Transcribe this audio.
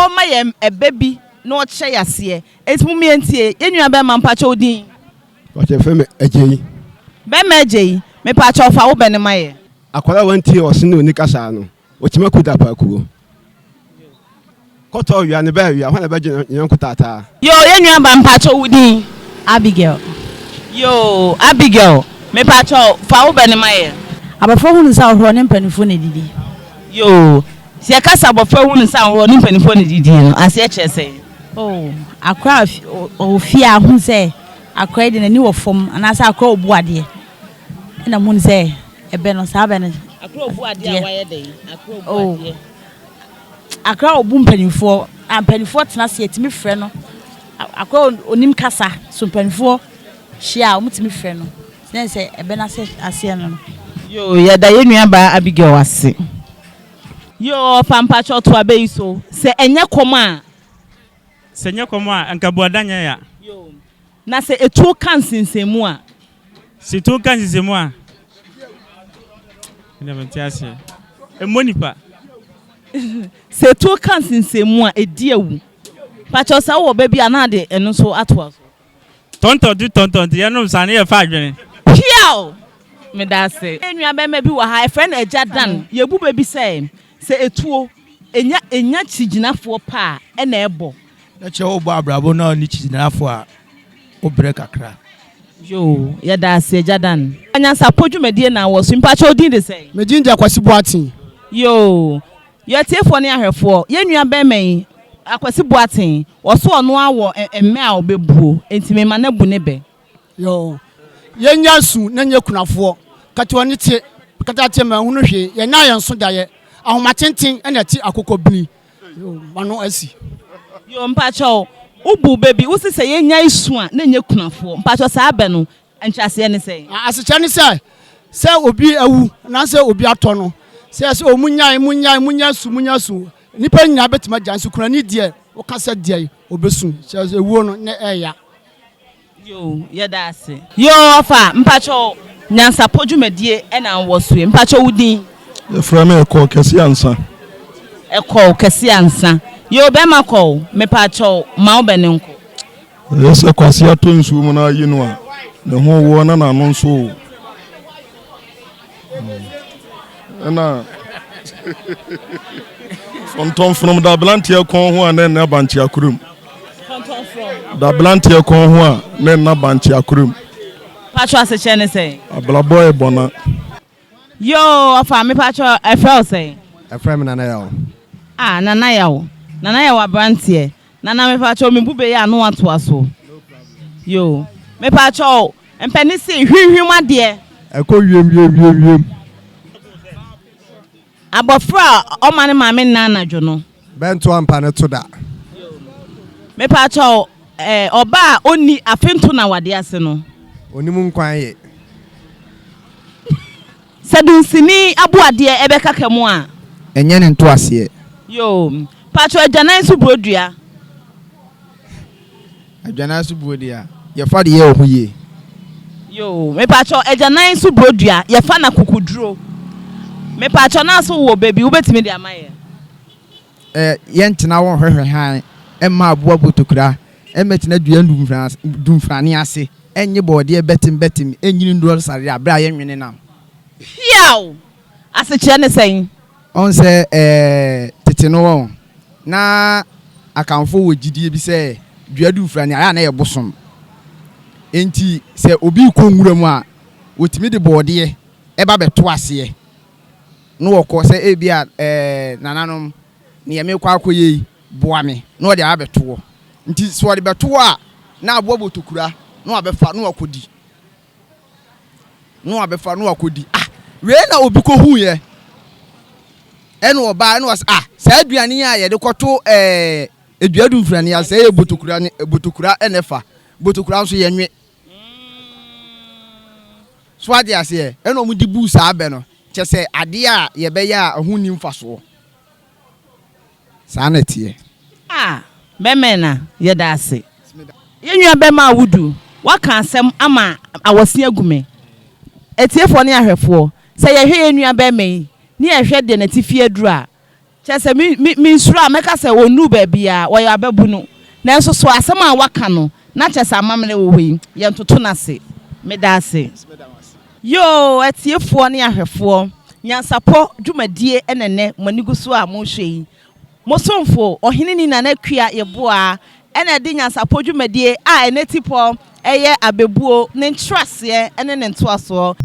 no my a baby no chayasier. It's mumientie, in your bema pacho din. What a femme a jay. Bemaje, me pacho for open my. Aquala went here or sinu Nicasano, which me could apaku. Koto, you are the berry, I want a virgin young tata. Yo, in your bam pacho udin. Abigail. Yo, Abigail, me pacho for open my. Abafo hu nsa ho ne mpanifo ne didi. Yo, si akasa abafo hu nsa ho ne mpanifo ne didi no, ase e chese. Oh, akra ofia hu se akra de nani wo fom anasa akra obu ade. Na mun se ebe no sa be no. Akra obu ade a waye den. Akra obu ade. Akra obu mpanifo, mpanifo tena se etimi frɛ no. Akra onim kasa so mpanifo hia omutimi frɛ no. Se ebe na se ase no. Yo, yada yenua ba Abigail wase. Yo, pampacho to abe so. Se enye koma. Se enye koma anka boadanya ya. Yo. Na se etu kan sinsemu a. Se tu kan sinsemu a. Ina mentiase. Emonipa. Se etu kan sinsemu a edi ewu. Pacho sa wo baby anade eno so atwa so. Tonton ya no sane ye fa adwene. Piao. Me da say enua be ma bi wa ha friend eja dan ye bu baby say etuo enya chiginafo pa e na ebo na che wo bo abrabo na ni chiginafo a o break akra yo ye da say eja dan NYANSAPO dwumadie na wo so mpacho din de say me jinja Akwasi Boatin yo ye tiefo ne ahwefo ye nua be man Akwasi Boatin wo so ono awo emme a obebuo entime ma na bu ne be yo ye nyasu na nye kunafo kati woni tie kata tie ma hunu hwe ye na ye nso daye ahoma tenten na ti akokobini yo mano asi yo mpacho ubu baby usi se ye nya isu a na nye kunafo mpacho sa abe no anchase ne sei asecha ne se obi awu na se obi ato no se omunya su nipa nya betima jansu kuna ni die o kasa die obesu se ewu no na eya yo yeda ase yo fa mpacho NYANSAPO dwumadie e na wosue mpacho wudin e frame eko kesi ansa yo be makọ me pacho ma obenenko yes kwasi atonsu mu na yi no a ne ho wo na no nso na fonton from da blantia kon ho a na banchi akurum fonton from da blantia kon ho a na banchi akurum pacho aseche ne say ablabo e bona yo afa me pacho e feel say e frame na yawo nana yawo abrantie nana me pacho me bube ya no ato aso yo me pacho empeni si hwihwim ade e ko wiem abofra o mane ma me nana dwo no bento ampa ne to da me pacho oba oni afento na wade ase no onimu nkwan ye sedunsini abuade ebeka kemu a enye ne nto ase yo pacho Ghaneains Twi Ghaneains Twi ye fa de ye ohuye yo me pacho Ghaneains Twi ye fa na kokuduro me pacho na so wo baby wo betimi de amaye ye ntena wo hwehwe han emma aboa botokura emetina dua dumfrane ase enye bode betim enyini ndoro sare abra ye nwene nam yaw aseche ne sen on se tete no won na akanfo wo gidie bi se dua dumfrane ara na ye bosom enti se obi ko nwura mu a wotimi de bode eba beto ase no woko se ebia nananom ne yeme kwa akoye boa me no de abeto nti so de beto a na aboa botokura no abefa no akodi we na obi ko hu ye eno oba eno was sa aduane a ye de koto eduadum frani ya se botokura enefa botokura nso ye nwe so ade ase eno mu di bu sa abe no che se ade a ye be ya hu ni mfaso sa na tie bemena ye da ase ye nwa be ma wudu waka asem ama awose agume etiefo ne ahwefo se ye hwe enua be me ni ehwe de na tifie duru a Chese mi nsura meka se wonu ba bia wo ya babu no. Nanso so asem a waka no na chese amamne wo hoi ye ntoto na se. Meda ase. Yo, etiefo ne ahwefo. Nyansapo dwumadie enene maniguso a mo hwei. Mosomfo ohene ni na Akua yeboa ena de nyansapo dwumadie a enetipo eye abebuo ne ntrase ene ne ntoaso.